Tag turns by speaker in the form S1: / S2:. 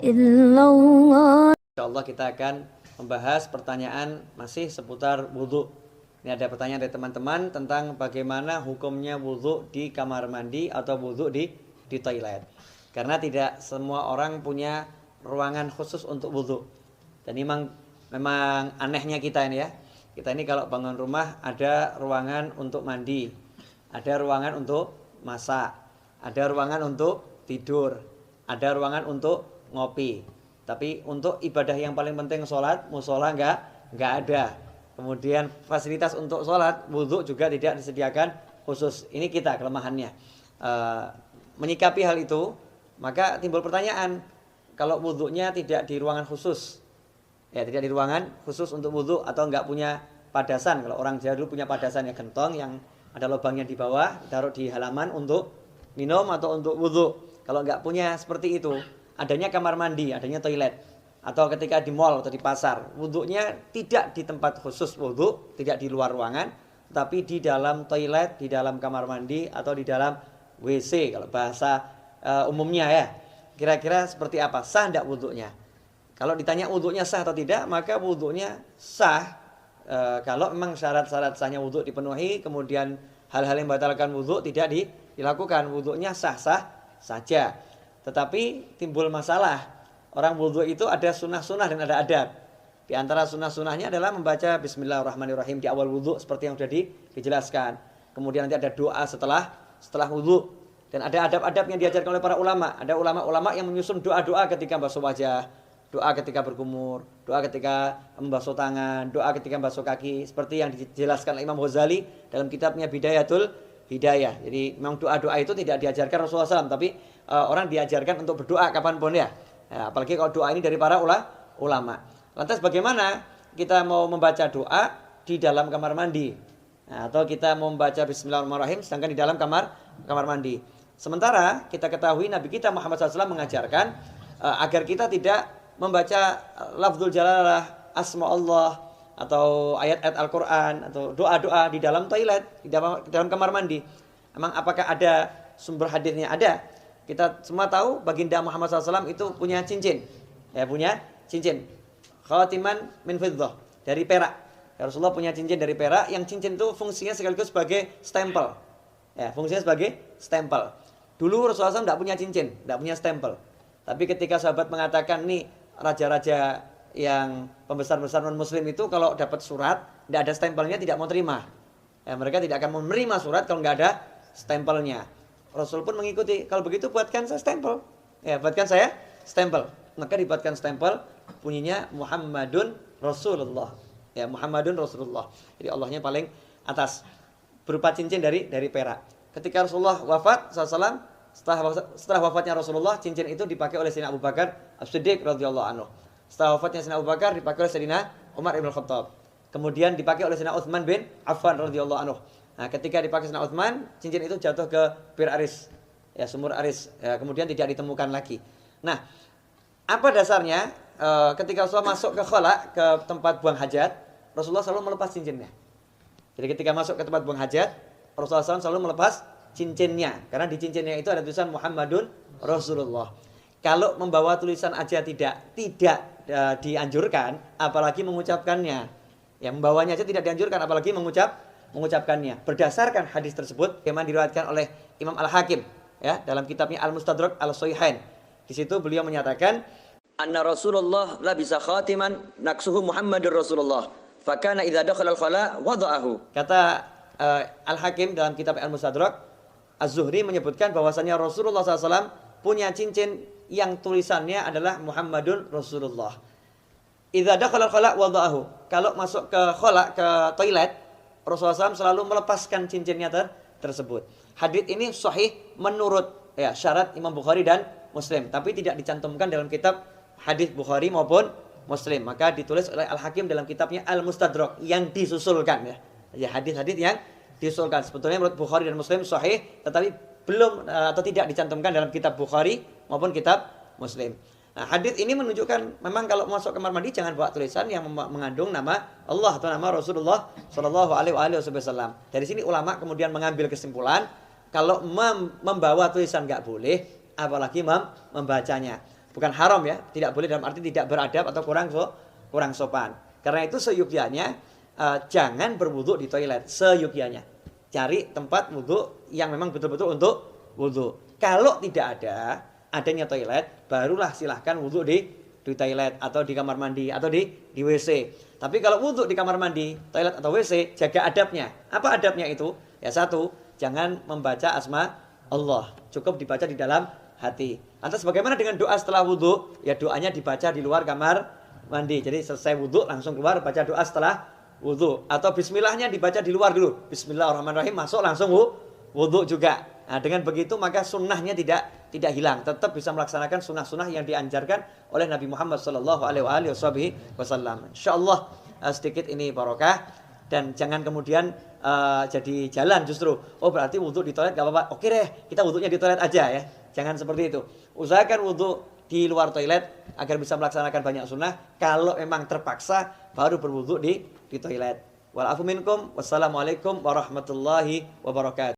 S1: illallah.
S2: Insyaallah kita akan membahas pertanyaan masih seputar wudhu. Ini ada pertanyaan dari teman-teman tentang bagaimana hukumnya wudhu di kamar mandi atau wudhu di toilet. Karena tidak semua orang punya ruangan khusus untuk wudhu. Dan memang anehnya kita ini ya. Kita ini kalau bangun rumah ada ruangan untuk mandi, ada ruangan untuk masak, ada ruangan untuk tidur, ada ruangan untuk ngopi. Tapi untuk ibadah yang paling penting sholat, musola nggak ada. Kemudian fasilitas untuk sholat, wudhu juga tidak disediakan khusus. Ini kita kelemahannya. Menyikapi hal itu, maka timbul pertanyaan, kalau wudhunya tidak di ruangan khusus, ya tidak di ruangan khusus untuk wudhu atau nggak punya padasan. Kalau orang Jawa dulu punya padasan ya, gentong yang ada lubangnya di bawah, taruh di halaman untuk minum atau untuk wudhu. Kalau nggak punya seperti itu, adanya kamar mandi, adanya toilet, atau ketika di mall atau di pasar, wudhunya tidak di tempat khusus wudhu, tidak di luar ruangan, tapi di dalam toilet, di dalam kamar mandi atau di dalam WC kalau bahasa umumnya ya. Kira-kira seperti apa? Sah tidak wudhunya? Kalau ditanya wudhunya sah atau tidak, maka wudhunya sah kalau memang syarat-syarat sahnya wudhu dipenuhi, kemudian hal-hal yang membatalkan wudhu tidak dilakukan, wudhunya sah-sah saja. Tetapi timbul masalah, orang wudhu itu ada sunnah-sunnah dan ada adab. Di antara sunnah-sunnahnya adalah membaca Bismillahirrahmanirrahim di awal wudhu seperti yang sudah dijelaskan. Kemudian nanti ada doa setelah wudhu. Dan ada adab-adab yang diajarkan oleh para ulama. Ada ulama-ulama yang menyusun doa-doa ketika basuh wajah, doa ketika berkumur, doa ketika membasuh tangan, doa ketika membasuh kaki. Seperti yang dijelaskan Imam Ghazali dalam kitabnya Bidayatul Hidayah. Jadi memang doa-doa itu tidak diajarkan Rasulullah SAW, tapi orang diajarkan untuk berdoa kapanpun ya. Apalagi kalau doa ini dari para ulama. Lantas bagaimana kita mau membaca doa di dalam kamar mandi? Atau kita mau membaca Bismillahirrahmanirrahim sedangkan di dalam kamar mandi. Sementara kita ketahui Nabi kita Muhammad SAW mengajarkan agar kita tidak membaca lafzul jalalah, asma Allah, atau ayat-ayat Al-Quran, atau doa-doa di dalam toilet, di dalam kamar mandi. Emang apakah ada sumber hadisnya? Ada. Kita semua tahu baginda Muhammad SAW itu punya cincin. Ya, punya cincin. Khatiman min fiddah, dari perak. Ya, Rasulullah punya cincin dari perak, yang cincin itu fungsinya sekaligus sebagai stempel. Ya, fungsinya sebagai stempel. Dulu Rasulullah SAW tidak punya cincin, tidak punya stempel. Tapi ketika sahabat mengatakan, nih raja-raja yang pembesar-besar non-muslim itu kalau dapat surat, tidak ada stempelnya tidak mau terima. Ya, mereka tidak akan menerima surat kalau nggak ada stempelnya. Rasul pun mengikuti, kalau begitu buatkan saya stempel. Ya, buatkan saya stempel. Maka dibuatkan stempel, bunyinya Muhammadun Rasulullah. Ya, Muhammadun Rasulullah. Jadi Allahnya paling atas. Berupa cincin dari perak. Ketika Rasulullah wafat SAW, setelah wafatnya Rasulullah, cincin itu dipakai oleh Sayyidina Abu Bakar As-Siddiq radhiyallahu anhu. Setelah wafatnya Sayyidina Abu Bakar dipakai oleh Sayyidina Umar ibn Khattab. Kemudian dipakai oleh Sayyidina Utsman bin Affan radhiyallahu anhu. Nah, ketika dipakai Sayyidina Utsman, cincin itu jatuh ke Bir Aris, ya sumur Aris. Ya, kemudian tidak ditemukan lagi. Nah, apa dasarnya? Ketika Rasulullah masuk ke khala, ke tempat buang hajat, Rasulullah selalu melepas cincinnya. Jadi ketika masuk ke tempat buang hajat, Rasulullah SAW selalu melepas cincinnya. Karena di cincinnya itu ada tulisan Muhammadun Rasulullah. Kalau membawa tulisan aja tidak dianjurkan, apalagi mengucapkannya. Ya, membawanya aja tidak dianjurkan, apalagi mengucapkannya. Berdasarkan hadis tersebut, yang diriwayatkan oleh Imam Al-Hakim ya, dalam kitabnya Al-Mustadrak Al-Sahihain. Di situ beliau menyatakan, anna Rasulullah labisa khatiman naksuhu Muhammadur Rasulullah. Fakana idza dakhala al-khala wada'ahu. Kata Al-Hakim dalam kitab Al-Mustadrak, Az-Zuhri menyebutkan bahwasannya Rasulullah SAW punya cincin yang tulisannya adalah Muhammadun Rasulullah. Idza dakhala al-khala wada'ahu. Kalau masuk ke khala, ke toilet, Rasulullah SAW selalu melepaskan cincinnya tersebut. Hadits ini sahih menurut ya syarat Imam Bukhari dan Muslim, tapi tidak dicantumkan dalam kitab hadis Bukhari maupun Muslim. Maka ditulis oleh Al-Hakim dalam kitabnya Al-Mustadrak yang disusulkan ya. Ya, hadis-hadis yang disusulkan. Sebetulnya menurut Bukhari dan Muslim sahih, tetapi belum atau tidak dicantumkan dalam kitab Bukhari maupun kitab Muslim. Nah, hadis ini menunjukkan memang kalau masuk kamar mandi jangan bawa tulisan yang mengandung nama Allah atau nama Rasulullah Shallallahu Alaihi Wasallam. Dari sini ulama kemudian mengambil kesimpulan kalau membawa tulisan nggak boleh, apalagi membacanya. Bukan haram ya, tidak boleh dalam arti tidak beradab atau kurang sopan. Karena itu seyukyanya jangan berwudu di toilet, seyukyanya. Cari tempat wudu yang memang betul-betul untuk wudu. Kalau tidak adanya toilet, barulah silahkan wudu di toilet atau di kamar mandi atau di WC. Tapi kalau wudu di kamar mandi, toilet atau WC, jaga adabnya. Apa adabnya itu? Ya satu, jangan membaca asma Allah. Cukup dibaca di dalam hati. Lantas bagaimana dengan doa setelah wudu? Ya doanya dibaca di luar kamar mandi. Jadi selesai wudu langsung keluar baca doa setelah wudu. Atau bismillahnya dibaca di luar dulu. Bismillahirrahmanirrahim, masuk langsung wudu juga. Nah, dengan begitu maka sunnahnya tidak hilang. Tetap bisa melaksanakan sunnah-sunnah yang diajarkan oleh Nabi Muhammad SAW. InsyaAllah sedikit ini barokah. Dan jangan kemudian jadi jalan justru. Oh berarti wudu di toilet gak apa-apa. Oke deh, kita wudunya di toilet aja ya. Jangan seperti itu. Usahakan wudu di luar toilet agar bisa melaksanakan banyak sunnah. Kalau memang terpaksa baru berwudu di toilet. Wal afu minkum. Wassalamualaikum warahmatullahi wabarakatuh.